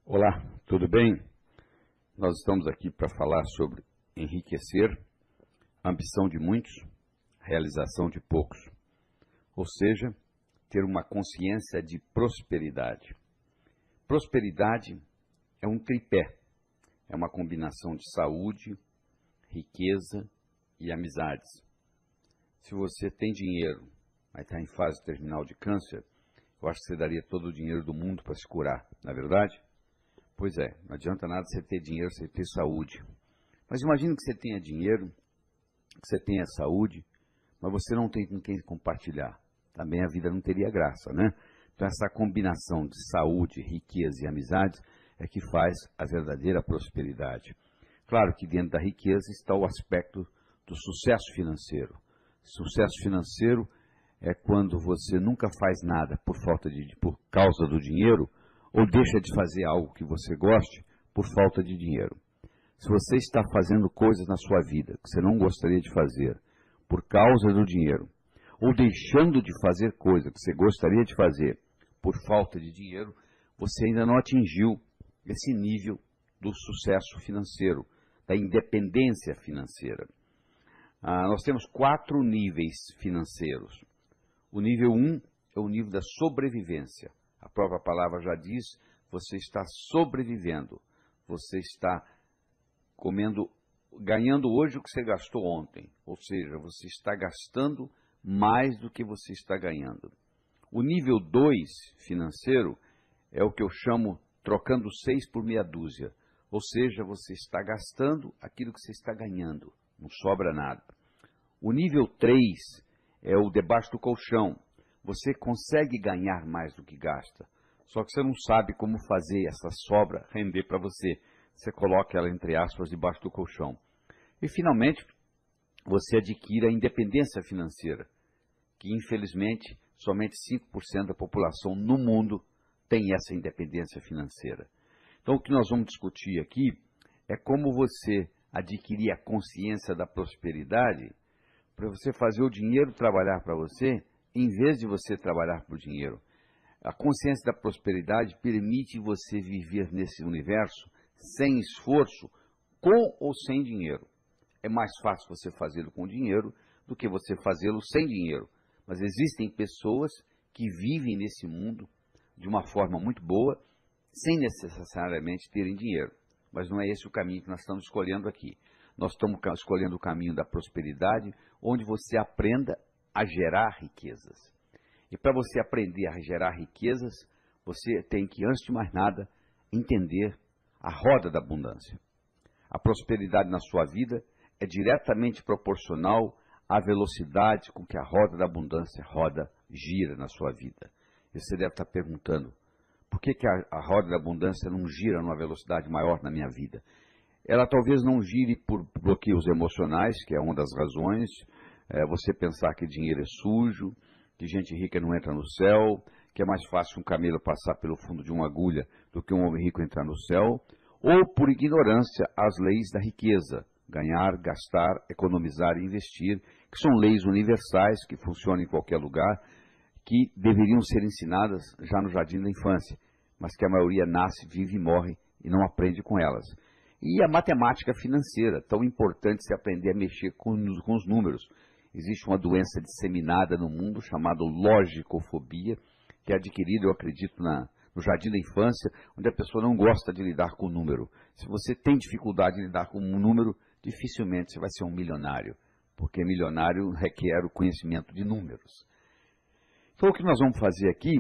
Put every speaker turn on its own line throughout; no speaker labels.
Olá, tudo bem? Nós estamos aqui para falar sobre enriquecer, ambição de muitos, realização de poucos. Ou seja, ter uma consciência de prosperidade. Prosperidade é um tripé, é uma combinação de saúde, riqueza e amizades. Se você tem dinheiro, mas está em fase terminal de câncer, eu acho que você daria todo o dinheiro do mundo para se curar, não é verdade? Pois é, não adianta nada você ter dinheiro, você ter saúde. Mas imagine que você tenha dinheiro, que você tenha saúde, mas você não tem com quem compartilhar. Também a vida não teria graça, né? Então essa combinação de saúde, riqueza e amizades é que faz a verdadeira prosperidade. Claro que dentro da riqueza está o aspecto do sucesso financeiro. Sucesso financeiro é quando você nunca faz nada por causa do dinheiro, ou deixa de fazer algo que você goste por falta de dinheiro. Se você está fazendo coisas na sua vida que você não gostaria de fazer por causa do dinheiro, ou deixando de fazer coisas que você gostaria de fazer por falta de dinheiro, você ainda não atingiu esse nível do sucesso financeiro, da independência financeira. Nós temos 4 níveis financeiros. O nível 1 é o nível da sobrevivência. A própria palavra já diz, você está sobrevivendo, você está ganhando hoje o que você gastou ontem, ou seja, você está gastando mais do que você está ganhando. O nível 2 financeiro é o que eu chamo trocando 6 por meia dúzia, ou seja, você está gastando aquilo que você está ganhando, não sobra nada. O nível 3 é o debaixo do colchão. Você consegue ganhar mais do que gasta, só que você não sabe como fazer essa sobra render para você. Você coloca ela, entre aspas, debaixo do colchão. E, finalmente, você adquire a independência financeira, que, infelizmente, somente 5% da população no mundo tem essa independência financeira. Então, o que nós vamos discutir aqui é como você adquirir a consciência da prosperidade para você fazer o dinheiro trabalhar para você, em vez de você trabalhar por dinheiro. A consciência da prosperidade permite você viver nesse universo sem esforço, com ou sem dinheiro. É mais fácil você fazê-lo com dinheiro do que você fazê-lo sem dinheiro. Mas existem pessoas que vivem nesse mundo de uma forma muito boa, sem necessariamente terem dinheiro. Mas não é esse o caminho que nós estamos escolhendo aqui. Nós estamos escolhendo o caminho da prosperidade, onde você aprenda a gerar riquezas. E para você aprender a gerar riquezas, você tem que, antes de mais nada, entender a roda da abundância. A prosperidade na sua vida é diretamente proporcional à velocidade com que a roda da abundância gira na sua vida. E você deve estar perguntando, por que a roda da abundância não gira numa velocidade maior na minha vida? Ela talvez não gire por bloqueios emocionais, que é uma das razões. Você pensar que dinheiro é sujo, que gente rica não entra no céu, que é mais fácil um camelo passar pelo fundo de uma agulha do que um homem rico entrar no céu, ou por ignorância às leis da riqueza, ganhar, gastar, economizar e investir, que são leis universais que funcionam em qualquer lugar, que deveriam ser ensinadas já no jardim da infância, mas que a maioria nasce, vive e morre e não aprende com elas. E a matemática financeira, tão importante se aprender a mexer com os números. Existe uma doença disseminada no mundo chamada logicofobia, que é adquirida, eu acredito, no jardim da infância, onde a pessoa não gosta de lidar com o número. Se você tem dificuldade de lidar com um número, dificilmente você vai ser um milionário, porque milionário requer o conhecimento de números. Então, o que nós vamos fazer aqui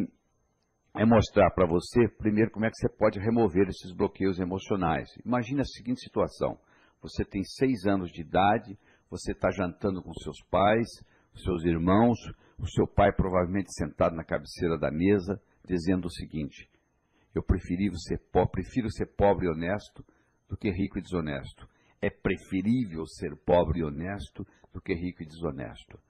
é mostrar para você, primeiro, como é que você pode remover esses bloqueios emocionais. Imagine a seguinte situação. Você tem 6 anos de idade, você está jantando com seus pais, seus irmãos, o seu pai provavelmente sentado na cabeceira da mesa, dizendo o seguinte: eu prefiro ser pobre e honesto do que rico e desonesto. É preferível ser pobre e honesto do que rico e desonesto.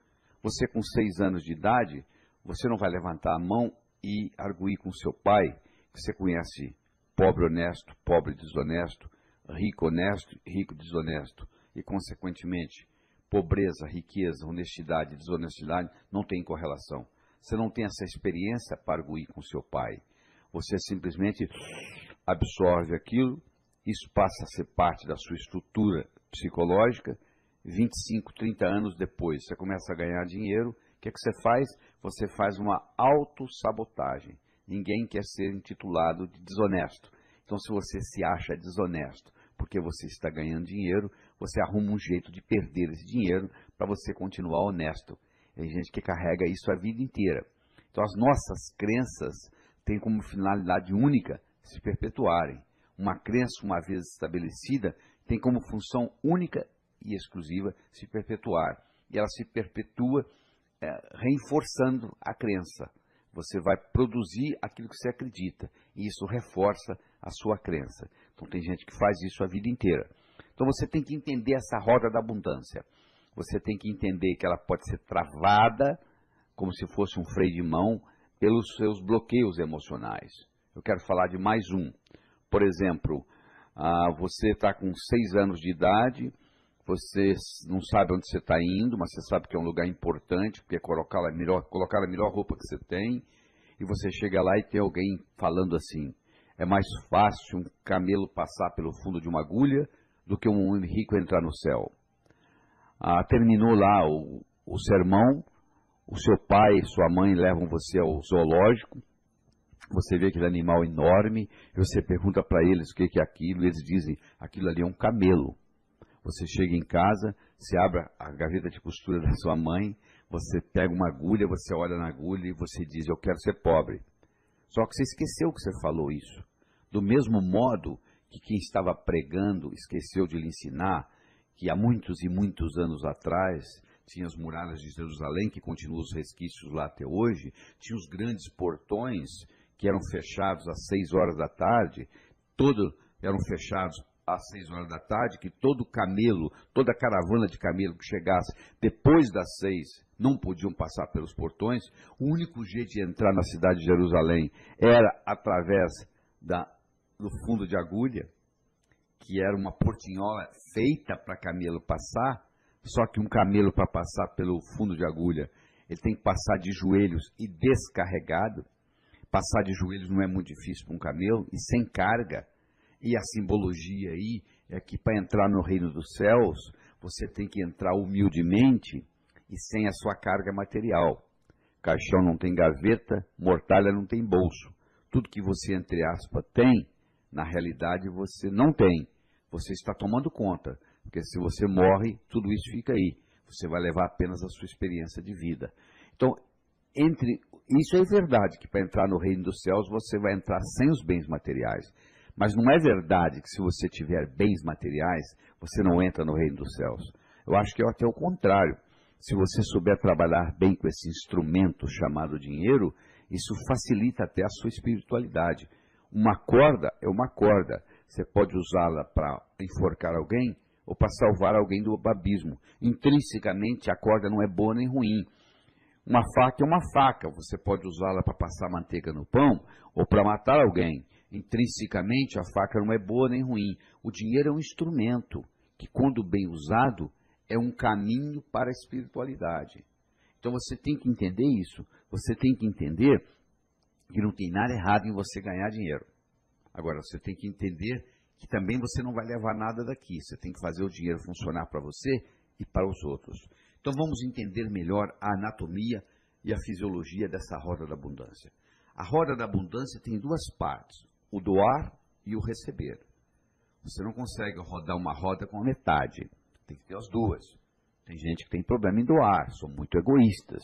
Você com 6 anos de idade, você não vai levantar a mão e arguir com seu pai, que você conhece pobre honesto, pobre desonesto, rico honesto, rico desonesto, e consequentemente, pobreza, riqueza, honestidade e desonestidade não têm correlação. Você não tem essa experiência para arguir com seu pai. Você simplesmente absorve aquilo, isso passa a ser parte da sua estrutura psicológica. 25, 30 anos depois, você começa a ganhar dinheiro, o que é que você faz? Você faz uma autossabotagem. Ninguém quer ser intitulado de desonesto. Então, se você se acha desonesto porque você está ganhando dinheiro, você arruma um jeito de perder esse dinheiro para você continuar honesto. Tem gente que carrega isso a vida inteira. Então, as nossas crenças têm como finalidade única se perpetuarem. Uma crença, uma vez estabelecida, tem como função única e exclusiva se perpetuar. E ela se perpetua reforçando a crença. Você vai produzir aquilo que você acredita, e isso reforça a sua crença. Então tem gente que faz isso a vida inteira. Então você tem que entender essa roda da abundância. Você tem que entender que ela pode ser travada, como se fosse um freio de mão, pelos seus bloqueios emocionais. Eu quero falar de mais um. Por exemplo, você está com 6 anos de idade, você não sabe onde você está indo, mas você sabe que é um lugar importante, porque é colocar a melhor roupa que você tem, e você chega lá e tem alguém falando assim: é mais fácil um camelo passar pelo fundo de uma agulha do que um homem rico entrar no céu. Terminou lá o sermão, o seu pai e sua mãe levam você ao zoológico, você vê aquele animal enorme, e você pergunta para eles o que é aquilo, e eles dizem: aquilo ali é um camelo. Você chega em casa, você abre a gaveta de costura da sua mãe, você pega uma agulha, você olha na agulha e você diz: eu quero ser pobre. Só que você esqueceu que você falou isso. Do mesmo modo que quem estava pregando esqueceu de lhe ensinar que há muitos e muitos anos atrás tinha as muralhas de Jerusalém, que continuam os resquícios lá até hoje, tinha os grandes portões que eram fechados às 6 horas da tarde, eram fechados às 6 horas da tarde, que todo camelo, toda caravana de camelo que chegasse depois das 6 não podiam passar pelos portões. O único jeito de entrar na cidade de Jerusalém era através do fundo de agulha, que era uma portinhola feita para camelo passar, só que um camelo, para passar pelo fundo de agulha, ele tem que passar de joelhos e descarregado. Passar de joelhos não é muito difícil para um camelo, e sem carga. E a simbologia aí é que para entrar no reino dos céus, você tem que entrar humildemente e sem a sua carga material. Caixão não tem gaveta, mortalha não tem bolso. Tudo que você, entre aspas, tem, na realidade você não tem. Você está tomando conta, porque se você morre, tudo isso fica aí. Você vai levar apenas a sua experiência de vida. Então, isso é verdade, que para entrar no reino dos céus, você vai entrar sem os bens materiais. Mas não é verdade que se você tiver bens materiais, você não entra no reino dos céus. Eu acho que é até o contrário. Se você souber trabalhar bem com esse instrumento chamado dinheiro, isso facilita até a sua espiritualidade. Uma corda é uma corda. Você pode usá-la para enforcar alguém ou para salvar alguém do abismo. Intrinsecamente, a corda não é boa nem ruim. Uma faca é uma faca. Você pode usá-la para passar manteiga no pão ou para matar alguém. Intrinsecamente, a faca não é boa nem ruim. O dinheiro é um instrumento que, quando bem usado, é um caminho para a espiritualidade. Então você tem que entender isso. Você tem que entender que não tem nada errado em você ganhar dinheiro. Agora, você tem que entender que também você não vai levar nada daqui. Você tem que fazer o dinheiro funcionar para você e para os outros. Então vamos entender melhor a anatomia e a fisiologia dessa roda da abundância. A roda da abundância tem 2 partes: o doar e o receber. Você não consegue rodar uma roda com a metade. Tem que ter as 2. Tem gente que tem problema em doar, são muito egoístas.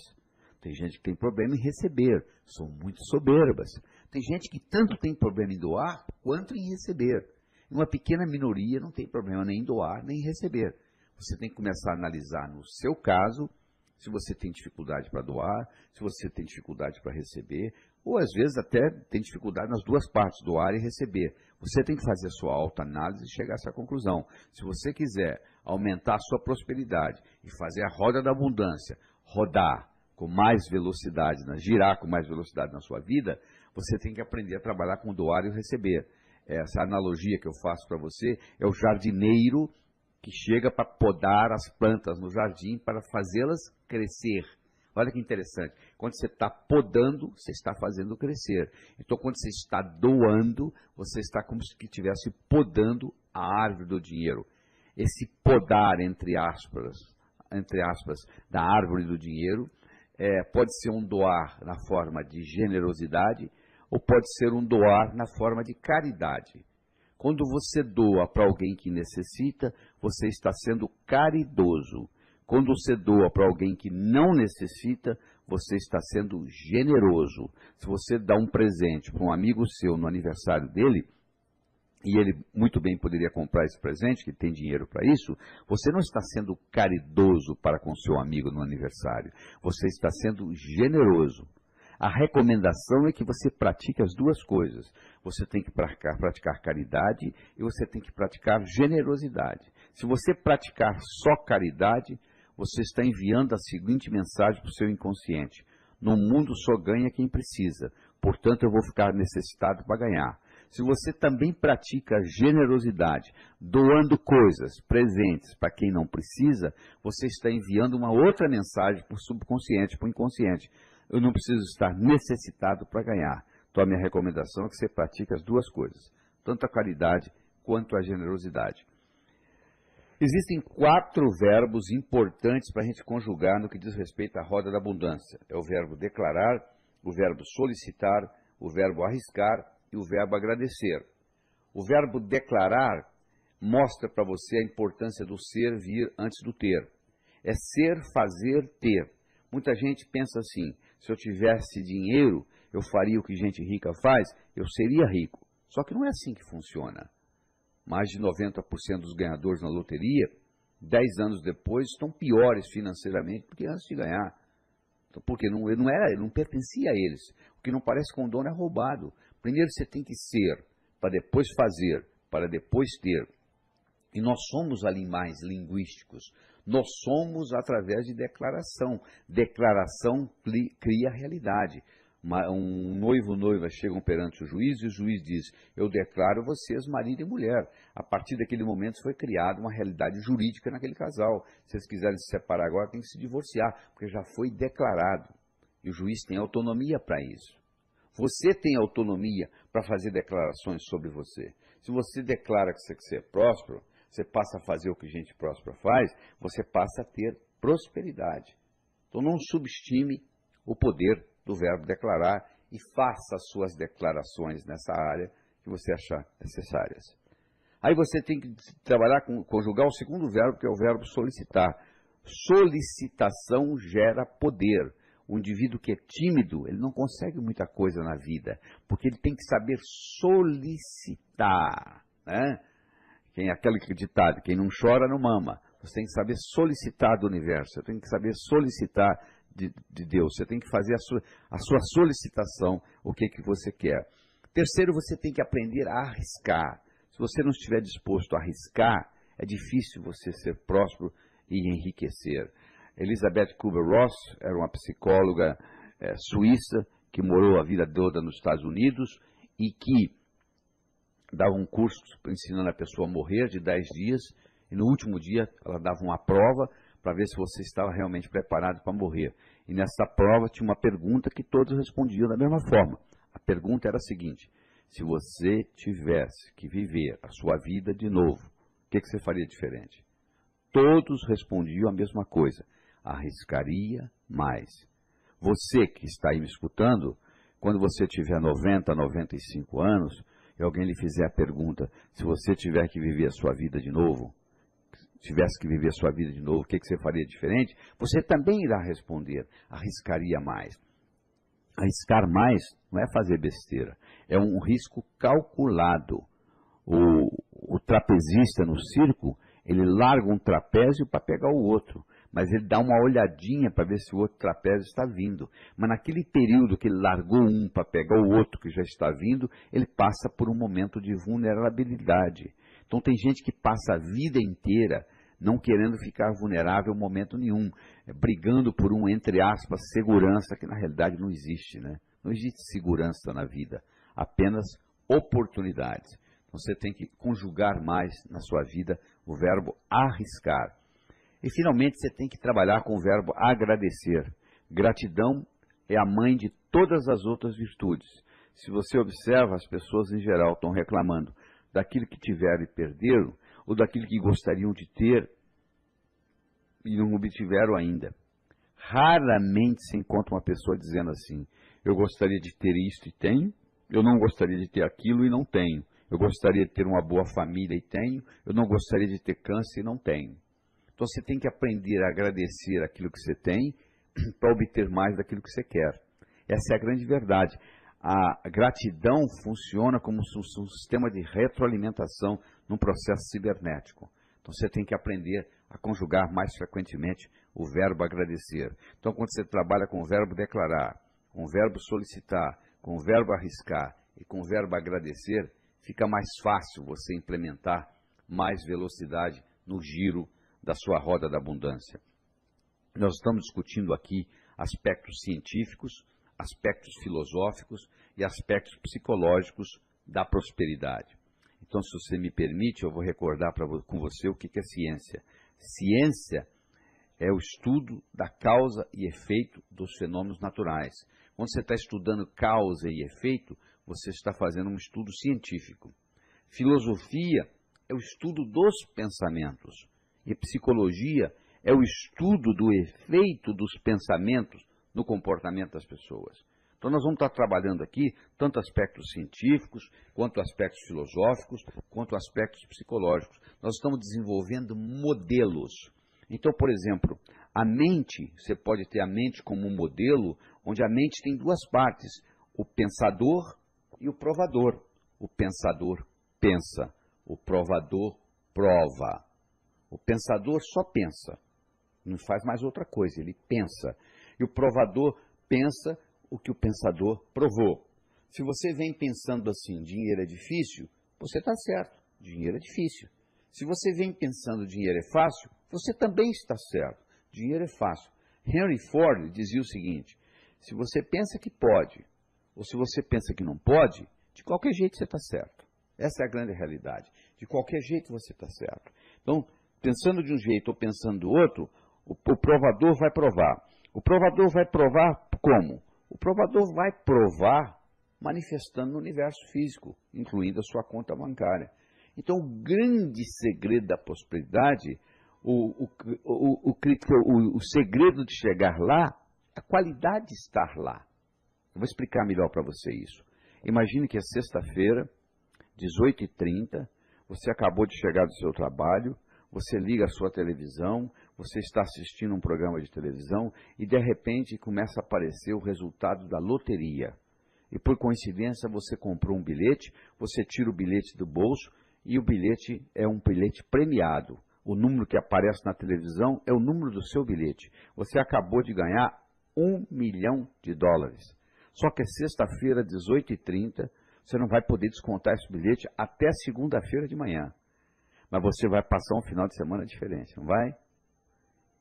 Tem gente que tem problema em receber, são muito soberbas. Tem gente que tanto tem problema em doar quanto em receber. Uma pequena minoria não tem problema nem em doar nem em receber. Você tem que começar a analisar no seu caso, se você tem dificuldade para doar, se você tem dificuldade para receber, ou às vezes até tem dificuldade nas 2 partes, doar e receber. Você tem que fazer a sua autoanálise e chegar a essa conclusão. Se você quiser aumentar a sua prosperidade e fazer a roda da abundância rodar com mais velocidade, girar com mais velocidade na sua vida, você tem que aprender a trabalhar com doar e receber. Essa analogia que eu faço para você é o jardineiro que chega para podar as plantas no jardim para fazê-las crescer, Olha que interessante. Quando você está podando, você está fazendo crescer. Então, quando você está doando, você está como se estivesse podando a árvore do dinheiro. Esse podar, entre aspas, da árvore do dinheiro, pode ser um doar na forma de generosidade ou pode ser um doar na forma de caridade. Quando você doa para alguém que necessita, você está sendo caridoso. Quando você doa para alguém que não necessita, você está sendo generoso. Se você dá um presente para um amigo seu no aniversário dele, e ele muito bem poderia comprar esse presente, que tem dinheiro para isso, você não está sendo caridoso para com seu amigo no aniversário. Você está sendo generoso. A recomendação é que você pratique as duas coisas. Você tem que praticar caridade e você tem que praticar generosidade. Se você praticar só caridade, você está enviando a seguinte mensagem para o seu inconsciente: no mundo só ganha quem precisa, portanto eu vou ficar necessitado para ganhar. Se você também pratica generosidade, doando coisas, presentes para quem não precisa, você está enviando uma outra mensagem para o subconsciente, para o inconsciente: eu não preciso estar necessitado para ganhar. Então a minha recomendação é que você pratique as duas coisas, tanto a caridade quanto a generosidade. Existem 4 verbos importantes para a gente conjugar no que diz respeito à roda da abundância. É o verbo declarar, o verbo solicitar, o verbo arriscar e o verbo agradecer. O verbo declarar mostra para você a importância do ser vir antes do ter. É ser, fazer, ter. Muita gente pensa assim: se eu tivesse dinheiro, eu faria o que gente rica faz, eu seria rico. Só que não é assim que funciona. Mais de 90% dos ganhadores na loteria, 10 anos depois, estão piores financeiramente do que antes de ganhar. Então, porque não pertencia a eles. O que não parece com o dono é roubado. Primeiro você tem que ser, para depois fazer, para depois ter. E nós somos animais linguísticos. Nós somos através de declaração. Declaração cria realidade. Um noivo e noiva chegam perante o juiz e o juiz diz: eu declaro vocês marido e mulher. A partir daquele momento foi criada uma realidade jurídica naquele casal. Se eles quiserem se separar agora, tem que se divorciar, porque já foi declarado. E o juiz tem autonomia para isso. Você tem autonomia para fazer declarações sobre você. Se você declara que você é próspero, você passa a fazer o que gente próspera faz, você passa a ter prosperidade. Então não subestime o poder do verbo declarar e faça as suas declarações nessa área que você achar necessárias. Aí você tem que trabalhar conjugar o segundo verbo, que é o verbo solicitar. Solicitação gera poder. O indivíduo que é tímido, ele não consegue muita coisa na vida, porque ele tem que saber solicitar, né? Aquele ditado: quem não chora não mama. Você tem que saber solicitar do universo, você tem que saber solicitar de Deus, você tem que fazer a sua solicitação, o que você quer. Terceiro, você tem que aprender a arriscar. Se você não estiver disposto a arriscar, é difícil você ser próspero e enriquecer. Elizabeth Kubler-Ross era uma psicóloga suíça que morou a vida toda nos Estados Unidos e que dava um curso ensinando a pessoa a morrer de 10 dias e no último dia ela dava uma prova para ver se você estava realmente preparado para morrer. E nessa prova tinha uma pergunta que todos respondiam da mesma forma. A pergunta era a seguinte: se você tivesse que viver a sua vida de novo, o que você faria diferente? Todos respondiam a mesma coisa: arriscaria mais. Você que está aí me escutando, quando você tiver 90, 95 anos, e alguém lhe fizer a pergunta: se você tiver que viver a sua vida de novo, o que você faria diferente? Você também irá responder: arriscaria mais. Arriscar mais não é fazer besteira, é um risco calculado. O trapezista no circo, ele larga um trapézio para pegar o outro, mas ele dá uma olhadinha para ver se o outro trapézio está vindo. Mas naquele período que ele largou um para pegar o outro que já está vindo, ele passa por um momento de vulnerabilidade. Então tem gente que passa a vida inteira não querendo ficar vulnerável em momento nenhum, brigando por entre aspas, segurança, que na realidade não existe, né? Não existe segurança na vida, apenas oportunidades. Então você tem que conjugar mais na sua vida o verbo arriscar. E finalmente você tem que trabalhar com o verbo agradecer. Gratidão é a mãe de todas as outras virtudes. Se você observa, as pessoas em geral estão reclamando daquilo que tiveram e perderam, ou daquilo que gostariam de ter e não obtiveram ainda. Raramente se encontra uma pessoa dizendo assim: eu gostaria de ter isto e tenho, eu não gostaria de ter aquilo e não tenho. Eu gostaria de ter uma boa família e tenho, eu não gostaria de ter câncer e não tenho. Então você tem que aprender a agradecer aquilo que você tem para obter mais daquilo que você quer. Essa é a grande verdade. A gratidão funciona como um sistema de retroalimentação num processo cibernético. Então você tem que aprender a conjugar mais frequentemente o verbo agradecer. Então quando você trabalha com o verbo declarar, com o verbo solicitar, com o verbo arriscar e com o verbo agradecer, fica mais fácil você implementar mais velocidade no giro da sua roda da abundância. Nós estamos discutindo aqui aspectos científicos, aspectos filosóficos e aspectos psicológicos da prosperidade. Então, se você me permite, eu vou recordar com você o que é ciência. Ciência é o estudo da causa e efeito dos fenômenos naturais. Quando você está estudando causa e efeito, você está fazendo um estudo científico. Filosofia é o estudo dos pensamentos. E psicologia é o estudo do efeito dos pensamentos no comportamento das pessoas. Então nós vamos estar trabalhando aqui tanto aspectos científicos, quanto aspectos filosóficos, quanto aspectos psicológicos. Nós estamos desenvolvendo modelos. Então, por exemplo, a mente, você pode ter a mente como um modelo, onde a mente tem duas partes, o pensador e o provador. O pensador pensa, o provador prova. O pensador só pensa, não faz mais outra coisa, ele pensa. E o provador pensa o que o pensador provou. Se você vem pensando assim, dinheiro é difícil, você está certo, dinheiro é difícil. Se você vem pensando dinheiro é fácil, você também está certo, dinheiro é fácil. Henry Ford dizia o seguinte: se você pensa que pode, ou se você pensa que não pode, de qualquer jeito você está certo. Essa é a grande realidade. De qualquer jeito você está certo. Então, pensando de um jeito ou pensando do outro, o provador vai provar. O provador vai provar como? O provador vai provar manifestando no universo físico, incluindo a sua conta bancária. Então, o grande segredo da prosperidade, o segredo de chegar lá, a qualidade de estar lá. Eu vou explicar melhor para você isso. Imagine que é sexta-feira, 18h30, você acabou de chegar do seu trabalho, você liga a sua televisão, você está assistindo um programa de televisão e de repente começa a aparecer o resultado da loteria. E por coincidência você comprou um bilhete, você tira o bilhete do bolso e o bilhete é um bilhete premiado. O número que aparece na televisão é o número do seu bilhete. Você acabou de ganhar $1 milhão. Só que é sexta-feira, 18h30, você não vai poder descontar esse bilhete até segunda-feira de manhã. Mas você vai passar um final de semana diferente, não vai?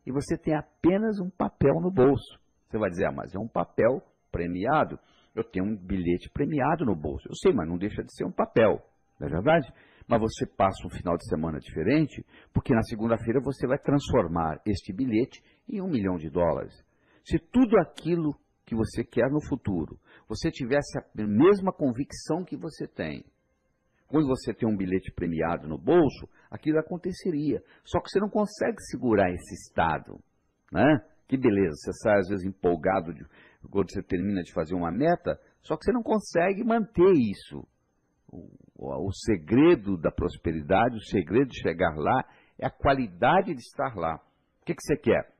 E você tem apenas um papel no bolso. Você vai dizer, mas é um papel premiado. Eu tenho um bilhete premiado no bolso. Eu sei, mas não deixa de ser um papel, não é verdade? Mas você passa um final de semana diferente, porque na segunda-feira você vai transformar este bilhete em $1 milhão. Se tudo aquilo que você quer no futuro, você tivesse a mesma convicção que você tem, quando você tem um bilhete premiado no bolso, aquilo aconteceria. Só que você não consegue segurar esse estado, né? Que beleza, você sai às vezes empolgado quando você termina de fazer uma meta, só que você não consegue manter isso. O segredo da prosperidade, o segredo de chegar lá, é a qualidade de estar lá. O que você quer?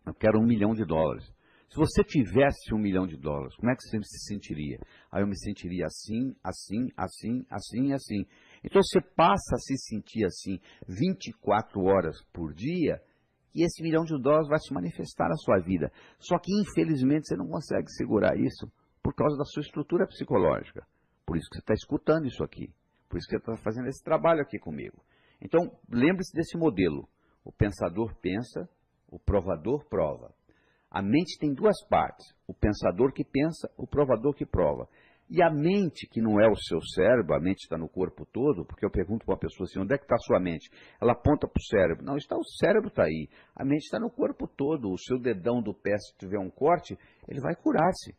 Eu quero $1 milhão. Se você tivesse $1 milhão, como é que você se sentiria? Aí eu me sentiria assim, assim, assim, assim e assim. Então você passa a se sentir assim 24 horas por dia e esse $1 milhão vai se manifestar na sua vida. Só que infelizmente você não consegue segurar isso por causa da sua estrutura psicológica. Por isso que você está escutando isso aqui. Por isso que você está fazendo esse trabalho aqui comigo. Então lembre-se desse modelo. O pensador pensa, o provador prova. A mente tem duas partes, o pensador que pensa, o provador que prova. E a mente, que não é o seu cérebro, a mente está no corpo todo, porque eu pergunto para uma pessoa assim, onde é que está a sua mente? Ela aponta para o cérebro. Não, o cérebro está aí. A mente está no corpo todo. O seu dedão do pé, se tiver um corte, ele vai curar-se.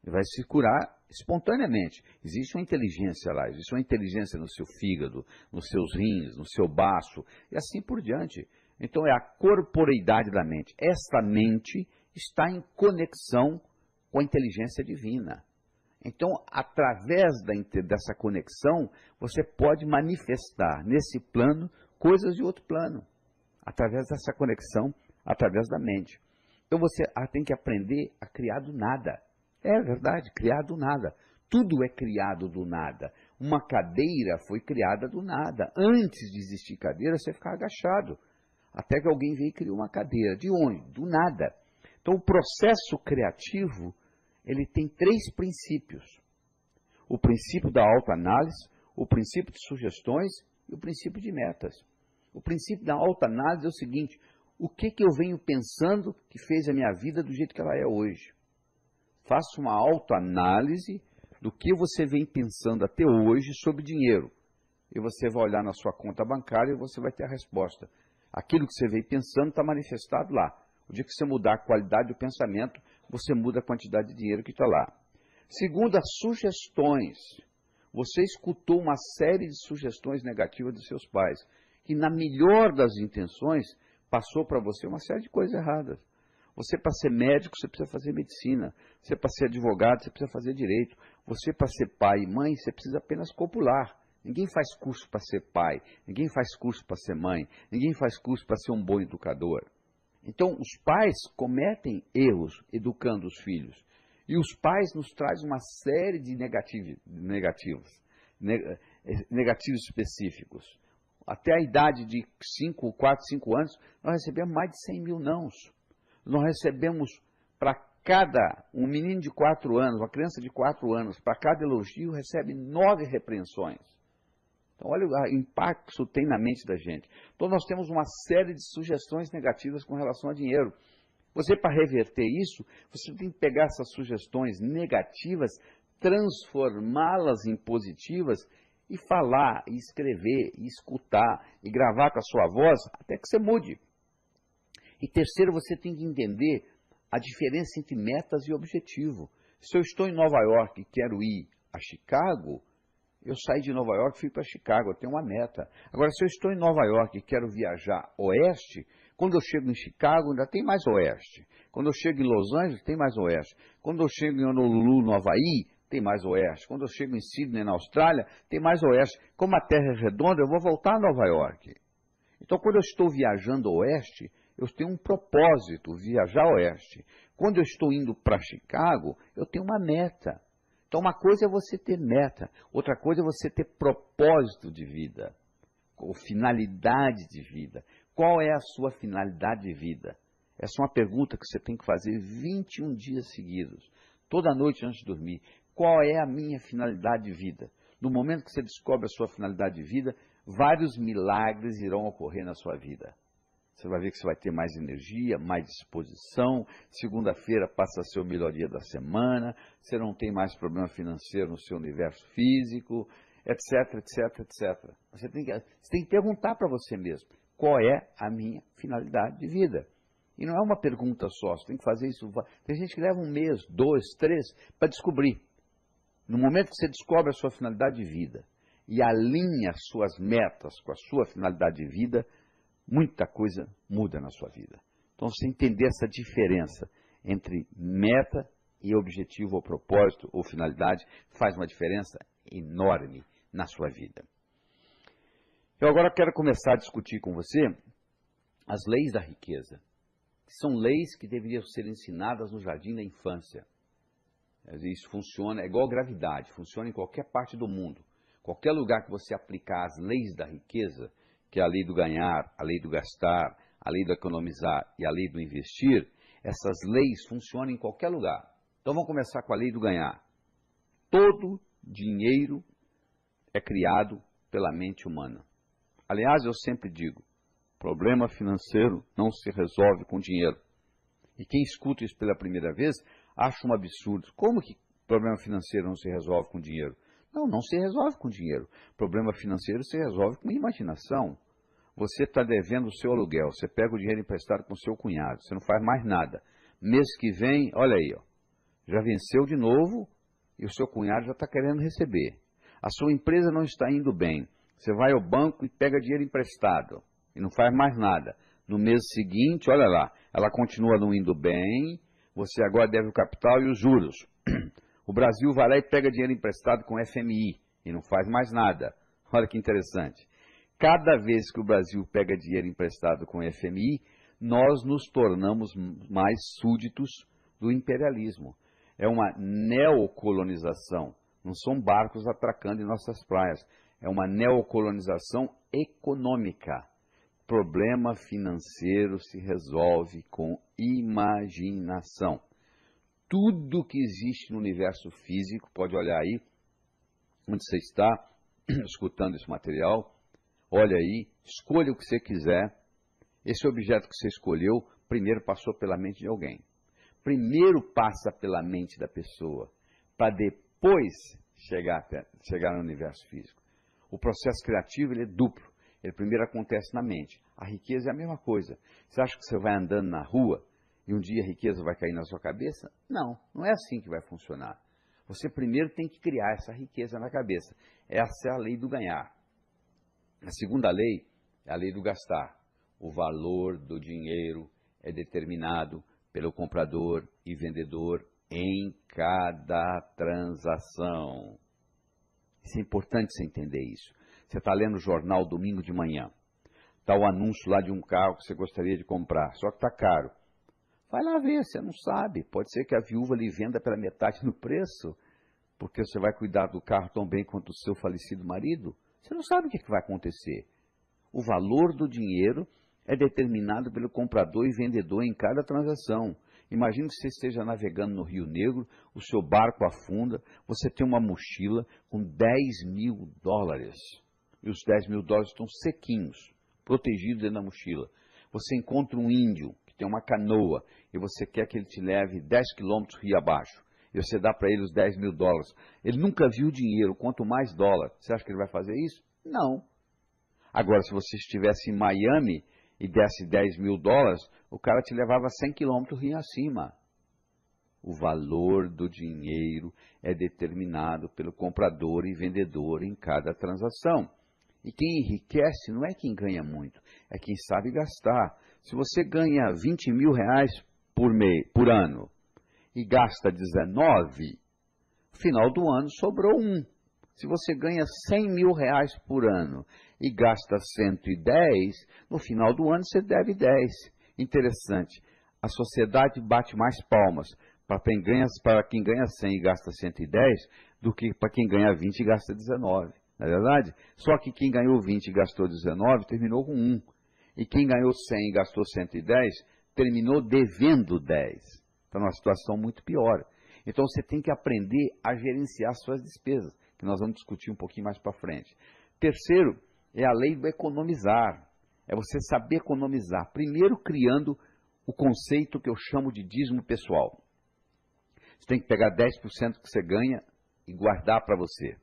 Ele vai se curar espontaneamente. Existe uma inteligência lá, existe uma inteligência no seu fígado, nos seus rins, no seu baço, e assim por diante. Então é a corporeidade da mente. Esta mente está em conexão com a inteligência divina. Então, através dessa conexão, você pode manifestar nesse plano coisas de outro plano. Através dessa conexão, através da mente. Então você tem que aprender a criar do nada. É verdade, criar do nada. Tudo é criado do nada. Uma cadeira foi criada do nada. Antes de existir cadeira, você ficava agachado. Até que alguém veio e criou uma cadeira. De onde? Do nada. Então, o processo criativo, ele tem 3 princípios. O princípio da autoanálise, o princípio de sugestões e o princípio de metas. O princípio da autoanálise é o seguinte: o que eu venho pensando que fez a minha vida do jeito que ela é hoje? Faça uma autoanálise do que você vem pensando até hoje sobre dinheiro. E você vai olhar na sua conta bancária e você vai ter a resposta. Aquilo que você vem pensando está manifestado lá. O dia que você mudar a qualidade do pensamento, você muda a quantidade de dinheiro que está lá. Segundo, as sugestões. Você escutou uma série de sugestões negativas dos seus pais, que na melhor das intenções, passou para você uma série de coisas erradas. Você, para ser médico, você precisa fazer medicina. Você, para ser advogado, você precisa fazer direito. Você, para ser pai e mãe, você precisa apenas copular. Ninguém faz curso para ser pai. Ninguém faz curso para ser mãe. Ninguém faz curso para ser um bom educador. Então, os pais cometem erros educando os filhos. E os pais nos trazem uma série de negativos específicos. Até a idade de 4, 5 anos, nós recebemos mais de 100 mil nãos. Nós recebemos para um menino de 4 anos, uma criança de 4 anos, para cada elogio, recebe 9 repreensões. Então, olha o impacto que isso tem na mente da gente. Então, nós temos uma série de sugestões negativas com relação a dinheiro. Você, para reverter isso, você tem que pegar essas sugestões negativas, transformá-las em positivas e falar, e escrever, e escutar, e gravar com a sua voz, até que você mude. E terceiro, você tem que entender a diferença entre metas e objetivo. Se eu estou em Nova York e quero ir a Chicago, eu saio de Nova York e fui para Chicago, eu tenho uma meta. Agora, se eu estou em Nova York e quero viajar oeste, quando eu chego em Chicago ainda tem mais oeste. Quando eu chego em Los Angeles, tem mais oeste. Quando eu chego em Honolulu, no Havaí, tem mais oeste. Quando eu chego em Sydney, na Austrália, tem mais oeste. Como a Terra é redonda, eu vou voltar a Nova York. Então, quando eu estou viajando oeste, eu tenho um propósito, viajar oeste. Quando eu estou indo para Chicago, eu tenho uma meta. Então, uma coisa é você ter meta, outra coisa é você ter propósito de vida, ou finalidade de vida. Qual é a sua finalidade de vida? Essa é uma pergunta que você tem que fazer 21 dias seguidos, toda noite antes de dormir. Qual é a minha finalidade de vida? No momento que você descobre a sua finalidade de vida, vários milagres irão ocorrer na sua vida. Você vai ver que você vai ter mais energia, mais disposição. Segunda-feira passa a ser o melhor dia da semana. Você não tem mais problema financeiro no seu universo físico, etc, etc, etc. Você tem que perguntar para você mesmo, qual é a minha finalidade de vida? E não é uma pergunta só, você tem que fazer isso. Tem gente que leva 1 mês, 2, 3, para descobrir. No momento que você descobre a sua finalidade de vida e alinha suas metas com a sua finalidade de vida, muita coisa muda na sua vida. Então, você entender essa diferença entre meta e objetivo ou propósito ou finalidade faz uma diferença enorme na sua vida. Eu agora quero começar a discutir com você as leis da riqueza, que são leis que deveriam ser ensinadas no jardim da infância. Isso funciona, é igual gravidade, funciona em qualquer parte do mundo. Qualquer lugar que você aplicar as leis da riqueza, que é a lei do ganhar, a lei do gastar, a lei do economizar e a lei do investir, essas leis funcionam em qualquer lugar. Então vamos começar com a lei do ganhar. Todo dinheiro é criado pela mente humana. Aliás, eu sempre digo, problema financeiro não se resolve com dinheiro. E quem escuta isso pela primeira vez, acha um absurdo. Como que problema financeiro não se resolve com dinheiro. Não, não se resolve com dinheiro. Problema financeiro se resolve com imaginação. Você está devendo o seu aluguel, você pega o dinheiro emprestado com o seu cunhado, você não faz mais nada. Mês que vem, olha aí, ó, já venceu de novo e o seu cunhado já está querendo receber. A sua empresa não está indo bem. Você vai ao banco e pega dinheiro emprestado e não faz mais nada. No mês seguinte, olha lá, ela continua não indo bem, você agora deve o capital e os juros. O Brasil vai lá e pega dinheiro emprestado com FMI e não faz mais nada. Olha que interessante. Cada vez que o Brasil pega dinheiro emprestado com FMI, nós nos tornamos mais súditos do imperialismo. É uma neocolonização. Não são barcos atracando em nossas praias. É uma neocolonização econômica. Problema financeiro se resolve com imaginação. Tudo que existe no universo físico, pode olhar aí, onde você está escutando esse material, olha aí, escolha o que você quiser. Esse objeto que você escolheu, primeiro passou pela mente de alguém. Primeiro passa pela mente da pessoa, para depois chegar no universo físico. O processo criativo ele é duplo. Ele primeiro acontece na mente. A riqueza é a mesma coisa. Você acha que você vai andando na rua e um dia a riqueza vai cair na sua cabeça? Não, não é assim que vai funcionar. Você primeiro tem que criar essa riqueza na cabeça. Essa é a lei do ganhar. A segunda lei é a lei do gastar. O valor do dinheiro é determinado pelo comprador e vendedor em cada transação. Isso é importante você entender isso. Você está lendo o jornal domingo de manhã. Está o anúncio lá de um carro que você gostaria de comprar, só que está caro. Vai lá ver, você não sabe. Pode ser que a viúva lhe venda pela metade no preço, porque você vai cuidar do carro tão bem quanto o seu falecido marido. Você não sabe o que vai acontecer. O valor do dinheiro é determinado pelo comprador e vendedor em cada transação. Imagine que você esteja navegando no Rio Negro, o seu barco afunda, você tem uma mochila com $10.000. E os $10.000 estão sequinhos, protegidos dentro da mochila. Você encontra um índio que tem uma canoa e você quer que ele te leve 10 quilômetros rio abaixo. E você dá para ele os $10.000. Ele nunca viu dinheiro, quanto mais dólar. Você acha que ele vai fazer isso? Não. Agora, se você estivesse em Miami e desse $10.000, o cara te levava 100 quilômetros rio acima. O valor do dinheiro é determinado pelo comprador e vendedor em cada transação. E quem enriquece não é quem ganha muito, é quem sabe gastar. Se você ganha R$20.000 por ano e gasta 19, no final do ano sobrou 1. Se você ganha R$100.000 por ano e gasta 110, no final do ano você deve 10. Interessante, a sociedade bate mais palmas para quem ganha 100 e gasta 110 do que para quem ganha 20 e gasta 19. Não é verdade? Só que quem ganhou 20 e gastou 19 terminou com 1. E quem ganhou 100 e gastou 110 terminou devendo 10. Está numa situação muito pior. Então você tem que aprender a gerenciar suas despesas, que nós vamos discutir um pouquinho mais para frente. Terceiro, é a lei do economizar. É você saber economizar. Primeiro criando o conceito que eu chamo de dízimo pessoal. Você tem que pegar 10% que você ganha e guardar para você.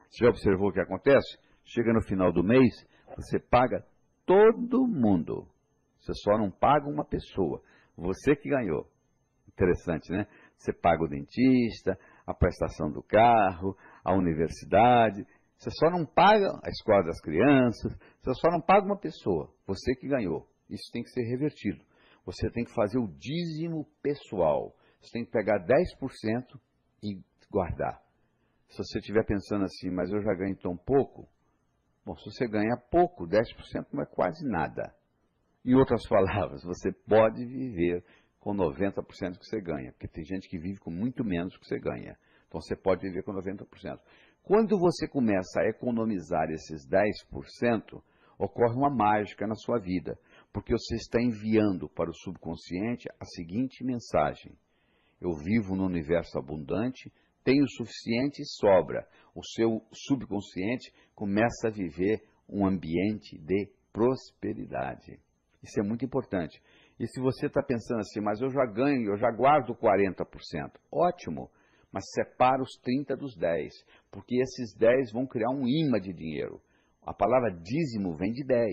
Você já observou o que acontece? Chega no final do mês, você paga todo mundo. Você só não paga uma pessoa. Você que ganhou. Interessante, né? Você paga o dentista, a prestação do carro, a universidade. Você só não paga a escola das crianças. Você só não paga uma pessoa. Você que ganhou. Isso tem que ser revertido. Você tem que fazer o dízimo pessoal. Você tem que pegar 10% e guardar. Se você estiver pensando assim, mas eu já ganho tão pouco, bom, se você ganha pouco, 10% não é quase nada. Em outras palavras, você pode viver com 90% que você ganha, porque tem gente que vive com muito menos que você ganha. Então você pode viver com 90%. Quando você começa a economizar esses 10%, ocorre uma mágica na sua vida, porque você está enviando para o subconsciente a seguinte mensagem: eu vivo num universo abundante, tenho o suficiente e sobra. O seu subconsciente começa a viver um ambiente de prosperidade. Isso é muito importante. E se você está pensando assim, mas eu já ganho, eu já guardo 40%. Ótimo, mas separa os 30 dos 10, porque esses 10 vão criar um imã de dinheiro. A palavra dízimo vem de 10.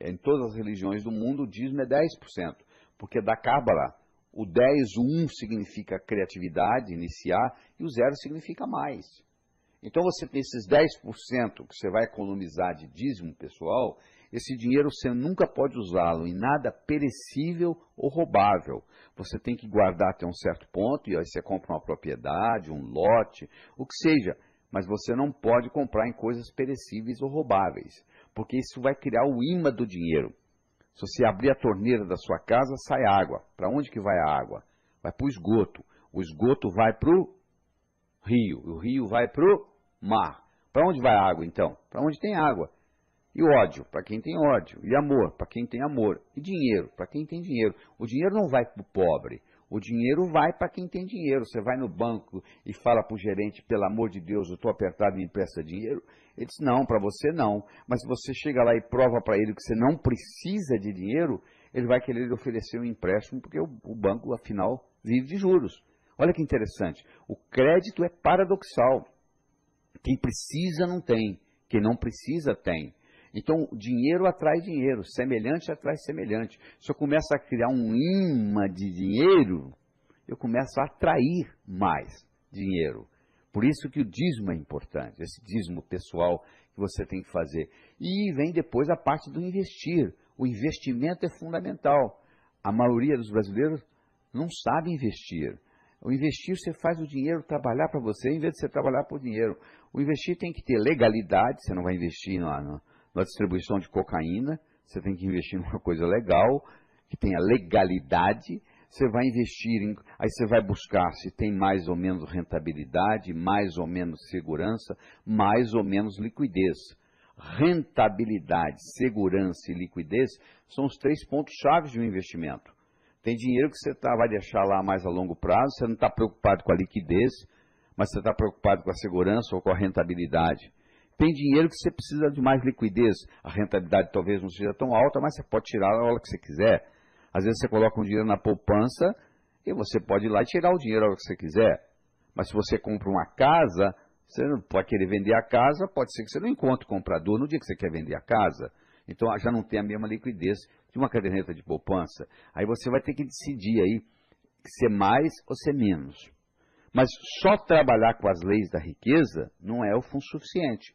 Em todas as religiões do mundo, o dízimo é 10%, porque da Cábala, o 10, o 1 significa criatividade, iniciar, e o 0 significa mais. Então você tem esses 10% que você vai economizar de dízimo pessoal, esse dinheiro você nunca pode usá-lo em nada perecível ou roubável. Você tem que guardar até um certo ponto, e aí você compra uma propriedade, um lote, o que seja, mas você não pode comprar em coisas perecíveis ou roubáveis, porque isso vai criar o imã do dinheiro. Se você abrir a torneira da sua casa, sai água. Para onde que vai a água? Vai para o esgoto. O esgoto vai para o rio. O rio vai para o mar. Para onde vai a água, então? Para onde tem água. E ódio, para quem tem ódio. E amor, para quem tem amor. E dinheiro, para quem tem dinheiro. O dinheiro não vai para o pobre. O dinheiro vai para quem tem dinheiro. Você vai no banco e fala para o gerente, pelo amor de Deus, eu estou apertado e me empresta dinheiro. Ele diz, não, para você não. Mas se você chega lá e prova para ele que você não precisa de dinheiro, ele vai querer lhe oferecer um empréstimo, porque o banco, afinal, vive de juros. Olha que interessante. O crédito é paradoxal. Quem precisa não tem. Quem não precisa tem. Então, dinheiro atrai dinheiro, semelhante atrai semelhante. Se eu começo a criar um imã de dinheiro, eu começo a atrair mais dinheiro. Por isso que o dízimo é importante, esse dízimo pessoal que você tem que fazer. E vem depois a parte do investir. O investimento é fundamental. A maioria dos brasileiros não sabe investir. O investir, você faz o dinheiro trabalhar para você, em vez de você trabalhar por dinheiro. O investir tem que ter legalidade, você não vai investir na distribuição de cocaína, você tem que investir numa coisa legal, que tenha legalidade, você vai investir, aí você vai buscar se tem mais ou menos rentabilidade, mais ou menos segurança, mais ou menos liquidez. Rentabilidade, segurança e liquidez são os 3 pontos-chave de um investimento. Tem dinheiro que você vai deixar lá mais a longo prazo, você não está preocupado com a liquidez, mas você está preocupado com a segurança ou com a rentabilidade. Tem dinheiro que você precisa de mais liquidez. A rentabilidade talvez não seja tão alta, mas você pode tirar a hora que você quiser. Às vezes você coloca um dinheiro na poupança e você pode ir lá e tirar o dinheiro a hora que você quiser. Mas se você compra uma casa, você não pode querer vender a casa, pode ser que você não encontre comprador no dia que você quer vender a casa. Então já não tem a mesma liquidez de uma caderneta de poupança. Aí você vai ter que decidir aí se é mais ou se é menos. Mas só trabalhar com as leis da riqueza não é o suficiente.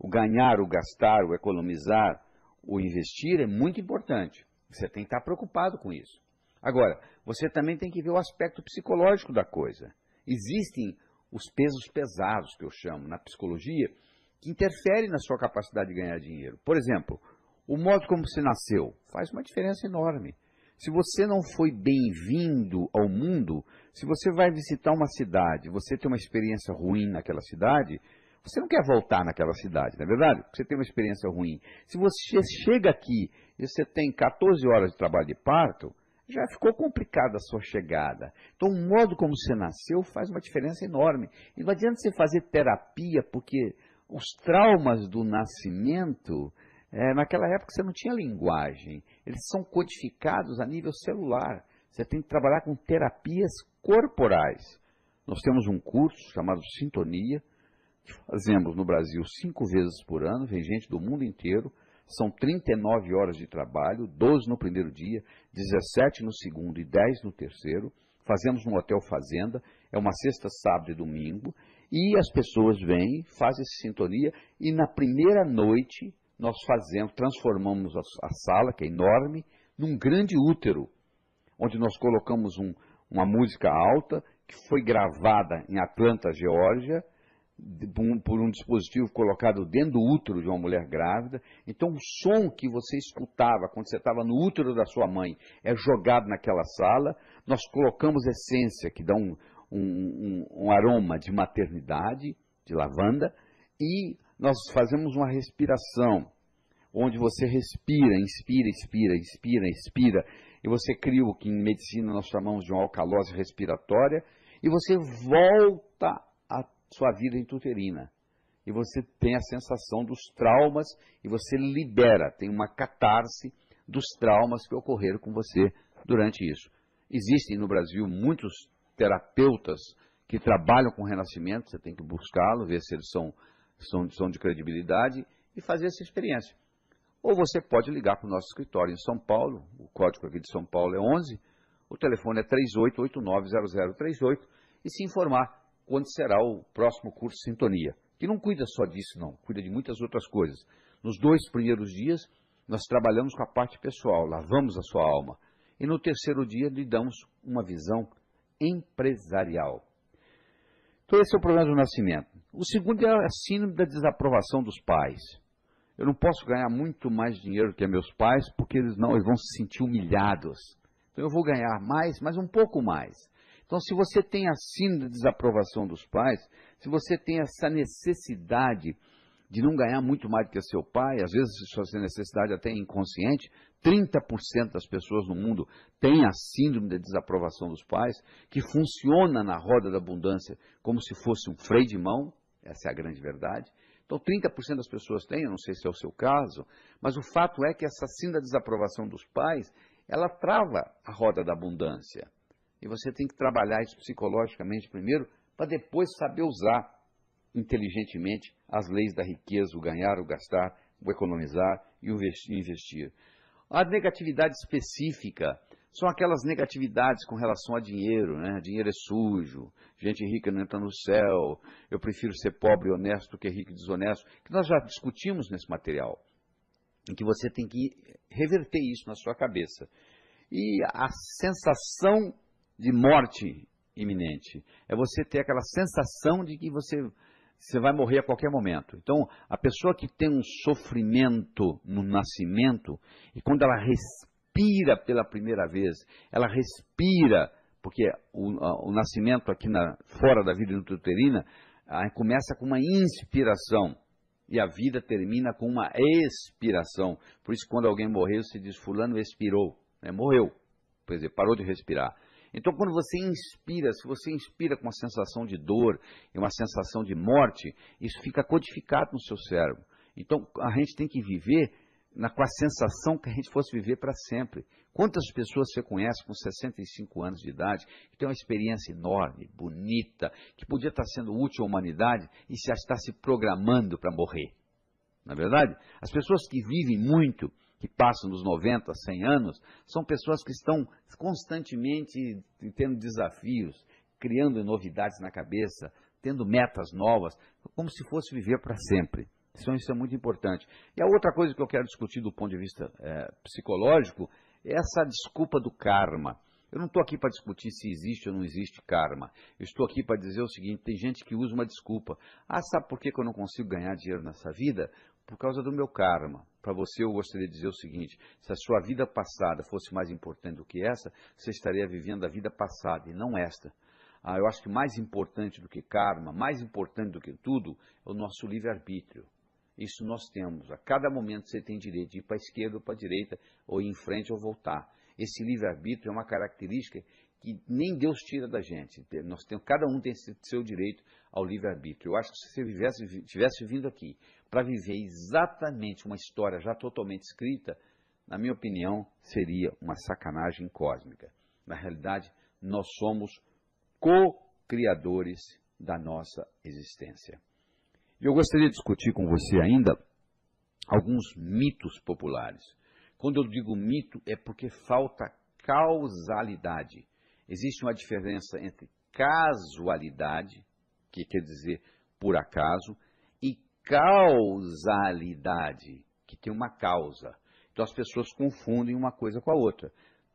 O ganhar, o gastar, o economizar, o investir é muito importante. Você tem que estar preocupado com isso. Agora, você também tem que ver o aspecto psicológico da coisa. Existem os pesos pesados, que eu chamo, na psicologia, que interferem na sua capacidade de ganhar dinheiro. Por exemplo, o modo como você nasceu faz uma diferença enorme. Se você não foi bem-vindo ao mundo, se você vai visitar uma cidade, você tem uma experiência ruim naquela cidade, você não quer voltar naquela cidade, não é verdade? Porque você tem uma experiência ruim. Se você chega aqui e você tem 14 horas de trabalho de parto, já ficou complicada a sua chegada. Então, o modo como você nasceu faz uma diferença enorme. E não adianta você fazer terapia, porque os traumas do nascimento, naquela época você não tinha linguagem. Eles são codificados a nível celular. Você tem que trabalhar com terapias corporais. Nós temos um curso chamado Sintonia, que fazemos no Brasil 5 vezes por ano, vem gente do mundo inteiro. São 39 horas de trabalho, 12 no primeiro dia, 17 no segundo e 10 no terceiro. Fazemos no Hotel Fazenda, é uma sexta, sábado e domingo. E as pessoas vêm, fazem essa sintonia e na primeira noite nós transformamos a sala, que é enorme, num grande útero, onde nós colocamos uma música alta, que foi gravada em Atlanta, Geórgia, por um dispositivo colocado dentro do útero de uma mulher grávida. Então o som que você escutava quando você estava no útero da sua mãe é jogado naquela sala. Nós colocamos essência que dá um aroma de maternidade, de lavanda, e nós fazemos uma respiração, onde você respira, inspira, expira, inspira, expira, e você cria o que em medicina nós chamamos de uma alcalose respiratória, e você volta a sua vida intrauterina. E você tem a sensação dos traumas e você libera, tem uma catarse dos traumas que ocorreram com você durante isso. Existem no Brasil muitos terapeutas que trabalham com renascimento, você tem que buscá-lo, ver se eles são de credibilidade e fazer essa experiência. Ou você pode ligar para o nosso escritório em São Paulo, o código aqui de São Paulo é 11, o telefone é 38890038 e se informar quando será o próximo curso Sintonia, que não cuida só disso não, cuida de muitas outras coisas. Nos 2 primeiros dias, nós trabalhamos com a parte pessoal, lavamos a sua alma. E no terceiro dia, lhe damos uma visão empresarial. Então, esse é o problema do nascimento. O segundo é a síndrome da desaprovação dos pais. Eu não posso ganhar muito mais dinheiro que meus pais, porque eles vão se sentir humilhados. Então, eu vou ganhar mais, mas um pouco mais. Então, se você tem a síndrome da desaprovação dos pais, se você tem essa necessidade de não ganhar muito mais do que seu pai, às vezes essa necessidade até é inconsciente, 30% das pessoas no mundo têm a síndrome da desaprovação dos pais, que funciona na roda da abundância como se fosse um freio de mão, essa é a grande verdade. Então 30% das pessoas têm, eu não sei se é o seu caso, mas o fato é que essa síndrome da desaprovação dos pais, ela trava a roda da abundância. E você tem que trabalhar isso psicologicamente primeiro, para depois saber usar inteligentemente as leis da riqueza, o ganhar, o gastar, o economizar e o investir. A negatividade específica são aquelas negatividades com relação a dinheiro, né? Dinheiro é sujo, gente rica não entra no céu, eu prefiro ser pobre e honesto do que rico e desonesto, que nós já discutimos nesse material, em que você tem que reverter isso na sua cabeça. E a sensação de morte iminente é você ter aquela sensação de que você vai morrer a qualquer momento. Então, a pessoa que tem um sofrimento no nascimento, e quando ela respira pela primeira vez, ela respira, porque o nascimento aqui fora da vida intrauterina, começa com uma inspiração, e a vida termina com uma expiração. Por isso, quando alguém morreu, se diz, fulano expirou, né? Morreu, quer dizer, parou de respirar. Então, quando você inspira, se você inspira com uma sensação de dor e uma sensação de morte, isso fica codificado no seu cérebro. Então, a gente tem que viver com a sensação que a gente fosse viver para sempre. Quantas pessoas você conhece com 65 anos de idade, que tem uma experiência enorme, bonita, que podia estar sendo útil à humanidade e já está se programando para morrer? Não é verdade? As pessoas que vivem muito, que passam dos 90, 100 anos, são pessoas que estão constantemente tendo desafios, criando novidades na cabeça, tendo metas novas, como se fosse viver para sempre. Então isso é muito importante. E a outra coisa que eu quero discutir do ponto de vista psicológico é essa desculpa do karma. Eu não estou aqui para discutir se existe ou não existe karma. Eu estou aqui para dizer o seguinte, tem gente que usa uma desculpa. Sabe por que eu não consigo ganhar dinheiro nessa vida? Por causa do meu karma. Para você, eu gostaria de dizer o seguinte, se a sua vida passada fosse mais importante do que essa, você estaria vivendo a vida passada e não esta. Eu acho que mais importante do que karma, mais importante do que tudo, é o nosso livre-arbítrio. Isso nós temos. A cada momento você tem direito de ir para a esquerda ou para a direita, ou ir em frente ou voltar. Esse livre-arbítrio é uma característica que nem Deus tira da gente. Cada um tem seu direito ao livre-arbítrio. Eu acho que se você tivesse vindo aqui para viver exatamente uma história já totalmente escrita, na minha opinião, seria uma sacanagem cósmica. Na realidade, nós somos co-criadores da nossa existência. E eu gostaria de discutir com você ainda alguns mitos populares. Quando eu digo mito, é porque falta causalidade. Existe uma diferença entre casualidade, que quer dizer por acaso, e causalidade, que tem uma causa. Então as pessoas confundem uma coisa com a outra.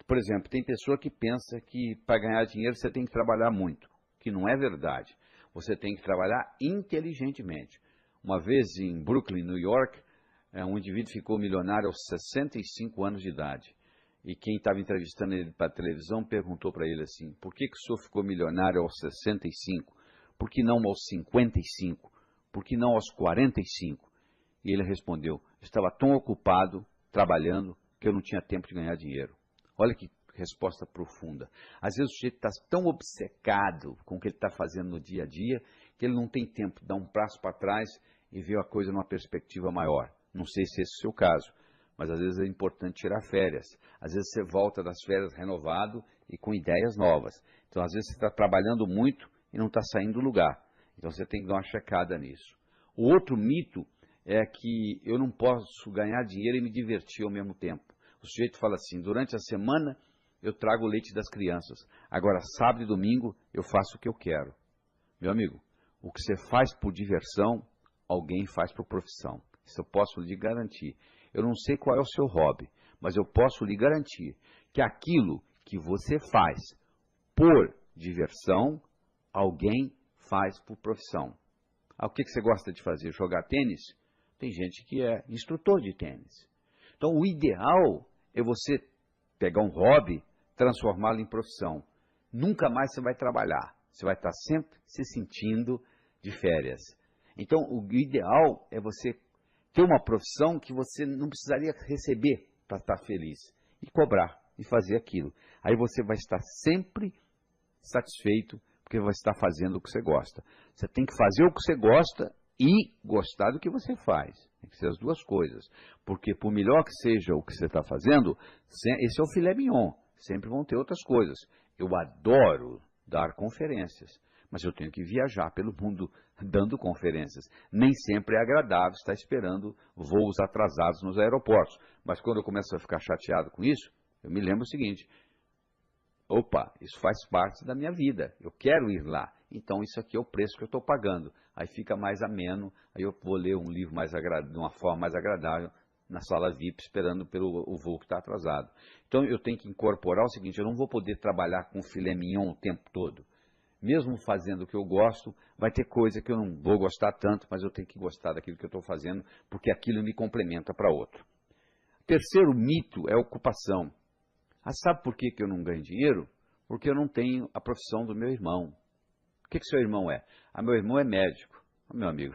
Por exemplo, tem pessoa que pensa que para ganhar dinheiro você tem que trabalhar muito, que não é verdade. Você tem que trabalhar inteligentemente. Uma vez em Brooklyn, New York, um indivíduo ficou milionário aos 65 anos de idade. E quem estava entrevistando ele para a televisão perguntou para ele assim, por que o senhor ficou milionário aos 65? Por que não aos 55? Por que não aos 45? E ele respondeu, estava tão ocupado trabalhando que eu não tinha tempo de ganhar dinheiro. Olha que resposta profunda. Às vezes o sujeito está tão obcecado com o que ele está fazendo no dia a dia, que ele não tem tempo de dar um passo para trás e ver a coisa numa perspectiva maior. Não sei se esse é o seu caso, mas às vezes é importante tirar férias. Às vezes você volta das férias renovado e com ideias novas. Então às vezes você está trabalhando muito e não está saindo do lugar. Então você tem que dar uma checada nisso. O outro mito é que eu não posso ganhar dinheiro e me divertir ao mesmo tempo. O sujeito fala assim, durante a semana eu trago o leite das crianças, agora sábado e domingo eu faço o que eu quero. Meu amigo, o que você faz por diversão, alguém faz por profissão. Isso eu posso lhe garantir. Eu não sei qual é o seu hobby, mas eu posso lhe garantir que aquilo que você faz por diversão, alguém faz por profissão. O que você gosta de fazer? Jogar tênis? Tem gente que é instrutor de tênis. Então, o ideal é você pegar um hobby, transformá-lo em profissão. Nunca mais você vai trabalhar. Você vai estar sempre se sentindo de férias. Então, o ideal é você ter uma profissão que você não precisaria receber para estar feliz. E cobrar, e fazer aquilo. Aí você vai estar sempre satisfeito, porque vai estar fazendo o que você gosta. Você tem que fazer o que você gosta e gostar do que você faz. Tem que ser as duas coisas. Porque por melhor que seja o que você está fazendo, esse é o filé mignon. Sempre vão ter outras coisas. Eu adoro dar conferências, mas eu tenho que viajar pelo mundo dando conferências. Nem sempre é agradável estar esperando voos atrasados nos aeroportos. Mas quando eu começo a ficar chateado com isso, eu me lembro o seguinte: opa, isso faz parte da minha vida, eu quero ir lá, então isso aqui é o preço que eu estou pagando. Aí fica mais ameno, aí eu vou ler um livro de uma forma mais agradável, na sala VIP, esperando pelo voo que está atrasado. Então eu tenho que incorporar o seguinte: eu não vou poder trabalhar com filé mignon o tempo todo. Mesmo fazendo o que eu gosto, vai ter coisa que eu não vou gostar tanto, mas eu tenho que gostar daquilo que eu estou fazendo, porque aquilo me complementa para outro. Terceiro mito é a ocupação. Sabe por que eu não ganho dinheiro? Porque eu não tenho a profissão do meu irmão. O que seu irmão é? Meu irmão é médico. Meu amigo,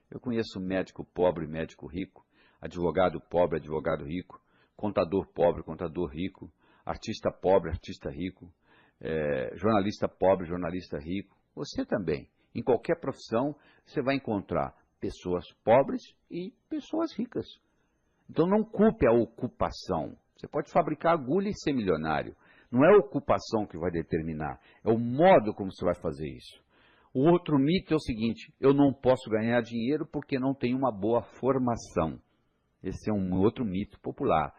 eu conheço médico pobre, médico rico, advogado pobre, advogado rico, contador pobre, contador rico, artista pobre, artista rico, jornalista pobre, jornalista rico. Você também. Em qualquer profissão, você vai encontrar pessoas pobres e pessoas ricas. Então não culpe a ocupação. Você pode fabricar agulha e ser milionário. Não é a ocupação que vai determinar, é o modo como você vai fazer isso. O outro mito é o seguinte: eu não posso ganhar dinheiro porque não tenho uma boa formação. Esse é um outro mito popular.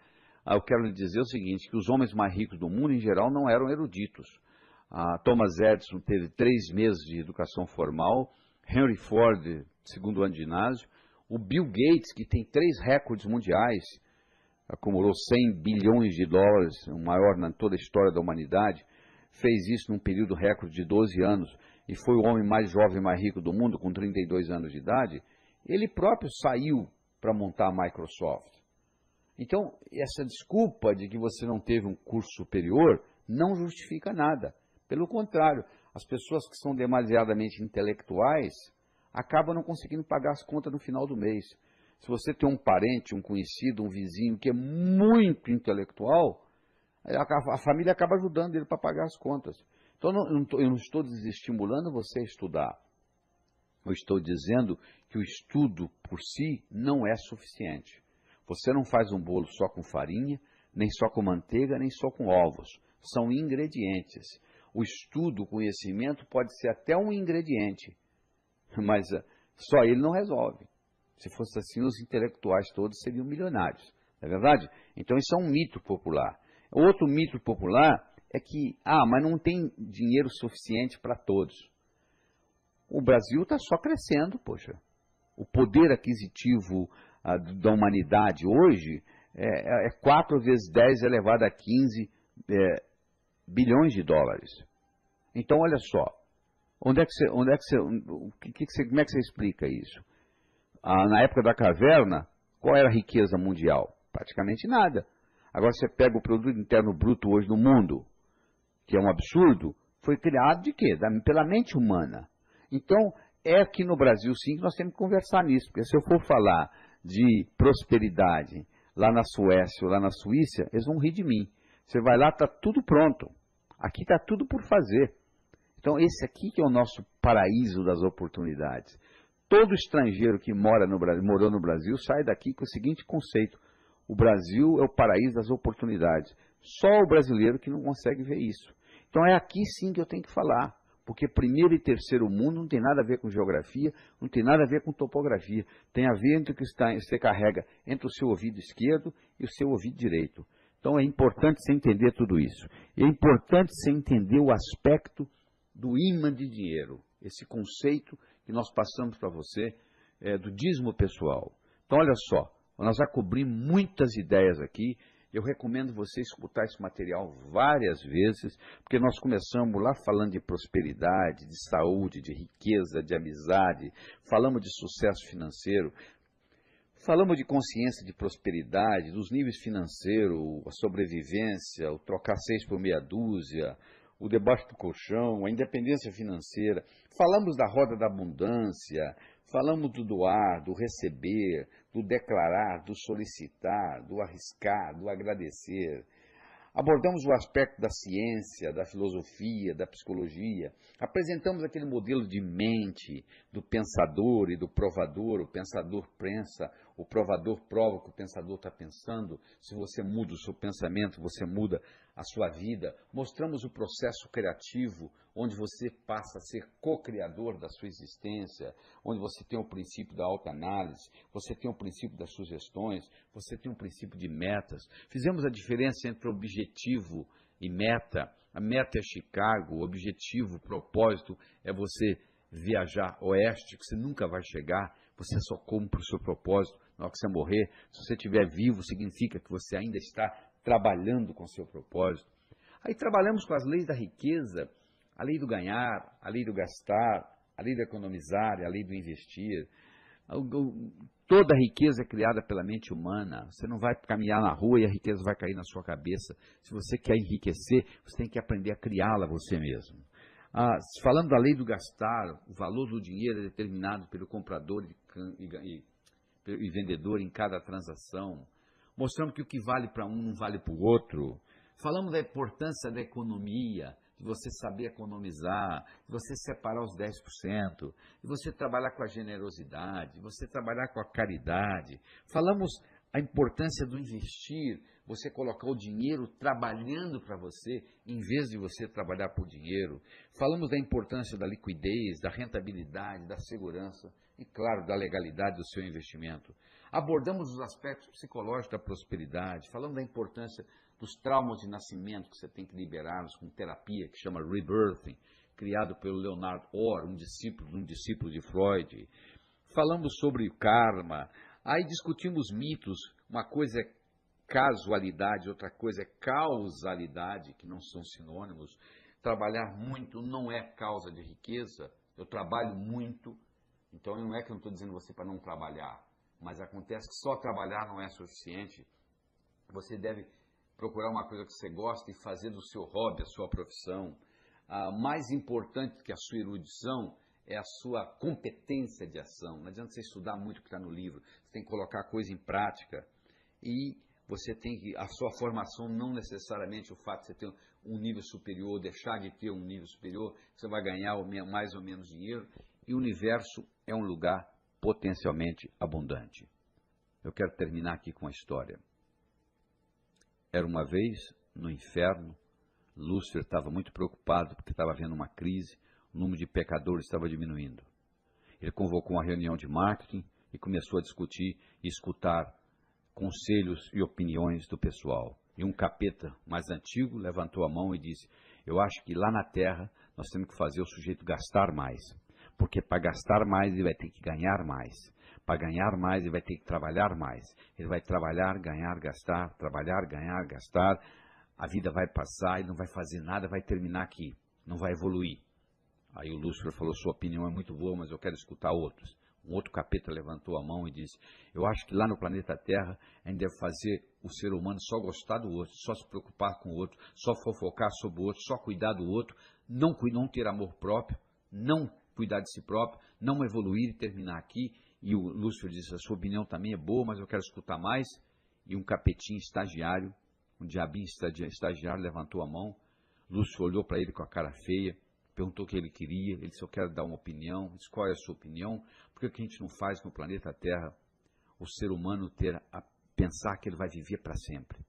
Eu quero lhe dizer o seguinte, que os homens mais ricos do mundo, em geral, não eram eruditos. Thomas Edison teve 3 meses de educação formal, Henry Ford, 2º ano de ginásio, o Bill Gates, que tem 3 recordes mundiais, acumulou 100 bilhões de dólares, o maior na toda a história da humanidade, fez isso num período recorde de 12 anos, e foi o homem mais jovem e mais rico do mundo, com 32 anos de idade. Ele próprio saiu para montar a Microsoft. Então, essa desculpa de que você não teve um curso superior não justifica nada. Pelo contrário, as pessoas que são demasiadamente intelectuais acabam não conseguindo pagar as contas no final do mês. Se você tem um parente, um conhecido, um vizinho que é muito intelectual, a família acaba ajudando ele para pagar as contas. Então, eu não estou desestimulando você a estudar. Eu estou dizendo que o estudo por si não é suficiente. Você não faz um bolo só com farinha, nem só com manteiga, nem só com ovos. São ingredientes. O estudo, o conhecimento pode ser até um ingrediente, mas só ele não resolve. Se fosse assim, os intelectuais todos seriam milionários. Não é verdade? Então isso é um mito popular. Outro mito popular é que, mas não tem dinheiro suficiente para todos. O Brasil está só crescendo, poxa. O poder aquisitivo da humanidade hoje é 4 vezes 10 elevado a 15 bilhões de dólares. Então, olha só, como é que você explica isso? Na época da caverna, qual era a riqueza mundial? Praticamente nada. Agora você pega o produto interno bruto hoje no mundo, que é um absurdo, foi criado de quê? Pela mente humana. Então, é aqui no Brasil, sim, que nós temos que conversar nisso, porque se eu for falar de prosperidade lá na Suécia ou lá na Suíça, eles vão rir de mim. Você vai lá, está tudo pronto. Aqui está tudo por fazer. Então, esse aqui que é o nosso paraíso das oportunidades. Todo estrangeiro que morou no Brasil sai daqui com o seguinte conceito: o Brasil é o paraíso das oportunidades. Só o brasileiro que não consegue ver isso. Então, é aqui sim que eu tenho que falar. Porque primeiro e terceiro mundo não tem nada a ver com geografia, não tem nada a ver com topografia. Tem a ver entre o que você carrega entre o seu ouvido esquerdo e o seu ouvido direito. Então é importante você entender tudo isso. E é importante você entender o aspecto do ímã de dinheiro, esse conceito que nós passamos para você do dízimo pessoal. Então olha só, nós já cobrimos muitas ideias aqui. Eu recomendo você escutar esse material várias vezes, porque nós começamos lá falando de prosperidade, de saúde, de riqueza, de amizade, falamos de sucesso financeiro, falamos de consciência de prosperidade, dos níveis financeiros, a sobrevivência, o trocar 6 por meia dúzia, o debaixo do colchão, a independência financeira. Falamos da roda da abundância, falamos do doar, do receber, do declarar, do solicitar, do arriscar, do agradecer. Abordamos o aspecto da ciência, da filosofia, da psicologia. Apresentamos aquele modelo de mente, do pensador e do provador. O pensador pensa, o provador prova o que o pensador está pensando. Se você muda o seu pensamento, você muda a sua vida. Mostramos o processo criativo, onde você passa a ser co-criador da sua existência, onde você tem o princípio da autoanálise, você tem o princípio das sugestões, você tem o princípio de metas. Fizemos a diferença entre objetivo e meta. A meta é Chicago, o objetivo, o propósito é você viajar oeste, que você nunca vai chegar, você só cumpre o seu propósito na hora que você morrer. Se você estiver vivo, significa que você ainda está trabalhando com o seu propósito. Aí trabalhamos com as leis da riqueza, a lei do ganhar, a lei do gastar, a lei do economizar, a lei do investir. Toda a riqueza é criada pela mente humana. Você não vai caminhar na rua e a riqueza vai cair na sua cabeça. Se você quer enriquecer, você tem que aprender a criá-la você mesmo. Falando da lei do gastar, o valor do dinheiro é determinado pelo comprador e vendedor em cada transação. Mostramos que o que vale para um não vale para o outro. Falamos da importância da economia, de você saber economizar, de você separar os 10%, de você trabalhar com a generosidade, de você trabalhar com a caridade. Falamos a importância do investir, você colocar o dinheiro trabalhando para você, em vez de você trabalhar por dinheiro. Falamos da importância da liquidez, da rentabilidade, da segurança e, claro, da legalidade do seu investimento. Abordamos os aspectos psicológicos da prosperidade, falamos da importância dos traumas de nascimento que você tem que liberá-los com terapia que chama Rebirthing, criado pelo Leonard Orr, um discípulo de Freud. Falamos sobre karma, aí discutimos mitos, uma coisa é casualidade, outra coisa é causalidade, que não são sinônimos. Trabalhar muito não é causa de riqueza, eu trabalho muito, então não é que eu não estou dizendo você para não trabalhar, mas acontece que só trabalhar não é suficiente, você deve procurar uma coisa que você gosta e fazer do seu hobby a sua profissão. Mais importante que a sua erudição é a sua competência de ação. Não adianta você estudar muito o que está no livro, você tem que colocar a coisa em prática. E você tem que, a sua formação não necessariamente o fato de você ter um nível superior, deixar de ter um nível superior, você vai ganhar mais ou menos dinheiro. E o universo é um lugar potencialmente abundante. Eu quero terminar aqui com uma história. Era uma vez, no inferno, Lúcifer estava muito preocupado porque estava havendo uma crise, o número de pecadores estava diminuindo. Ele convocou uma reunião de marketing e começou a discutir e escutar conselhos e opiniões do pessoal. E um capeta mais antigo levantou a mão e disse: eu acho que lá na Terra nós temos que fazer o sujeito gastar mais, porque para gastar mais ele vai ter que ganhar mais. Para ganhar mais, ele vai ter que trabalhar mais. Ele vai trabalhar, ganhar, gastar, trabalhar, ganhar, gastar. A vida vai passar, ele não vai fazer nada, vai terminar aqui, não vai evoluir. Aí o Lúcifer falou: sua opinião é muito boa, mas eu quero escutar outros. Um outro capeta levantou a mão e disse: eu acho que lá no planeta Terra a gente deve fazer o ser humano só gostar do outro, só se preocupar com o outro, só fofocar sobre o outro, só cuidar do outro, não ter amor próprio, não cuidar de si próprio, não evoluir e terminar aqui. E o Lúcifer disse: a sua opinião também é boa, mas eu quero escutar mais. E um capetinho estagiário, um diabinho estagiário levantou a mão. Lúcifer olhou para ele com a cara feia, perguntou o que ele queria. Ele disse: eu quero dar uma opinião. Disse: qual é a sua opinião? Por que a gente não faz no planeta Terra o ser humano pensar que ele vai viver para sempre?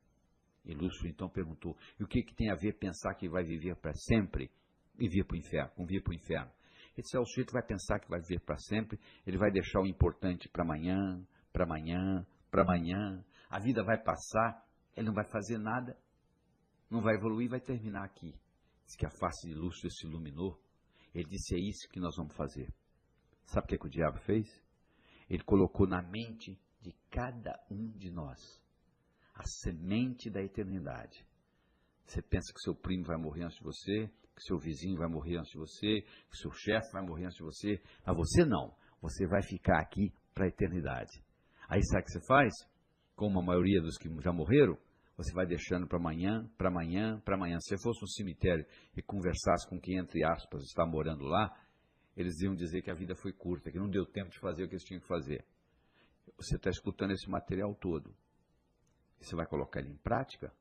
E Lúcifer então perguntou: e o que tem a ver pensar que vai viver para sempre e vir para o inferno, com vir para o inferno. Esse é o sujeito que vai pensar que vai viver para sempre, ele vai deixar o importante para amanhã, para amanhã, para amanhã. A vida vai passar, ele não vai fazer nada, não vai evoluir, vai terminar aqui. Diz que a face de Lúcifer se iluminou. Ele disse, é isso que nós vamos fazer. Sabe o que o diabo fez? Ele colocou na mente de cada um de nós a semente da eternidade. Você pensa que seu primo vai morrer antes de você, que seu vizinho vai morrer antes de você, que seu chefe vai morrer antes de você, mas você não. Você vai ficar aqui para a eternidade. Aí sabe o que você faz? Como a maioria dos que já morreram, você vai deixando para amanhã, para amanhã, para amanhã. Se você fosse um cemitério e conversasse com quem, entre aspas, está morando lá, eles iam dizer que a vida foi curta, que não deu tempo de fazer o que eles tinham que fazer. Você está escutando esse material todo. Você vai colocar ele em prática?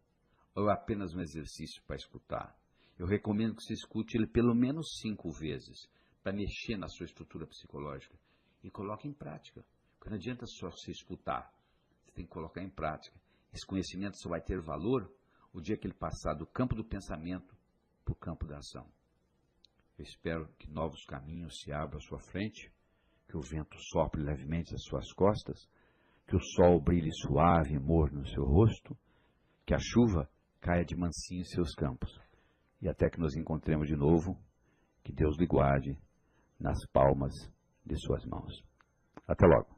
Ou é apenas um exercício para escutar? Eu recomendo que você escute ele pelo menos 5 vezes, para mexer na sua estrutura psicológica. E coloque em prática. Porque não adianta só você escutar. Você tem que colocar em prática. Esse conhecimento só vai ter valor o dia que ele passar do campo do pensamento para o campo da ação. Eu espero que novos caminhos se abram à sua frente, que o vento sopre levemente às suas costas, que o sol brilhe suave e morno no seu rosto, que a chuva caia de mansinho em seus campos. E até que nos encontremos de novo, que Deus lhe guarde nas palmas de suas mãos. Até logo.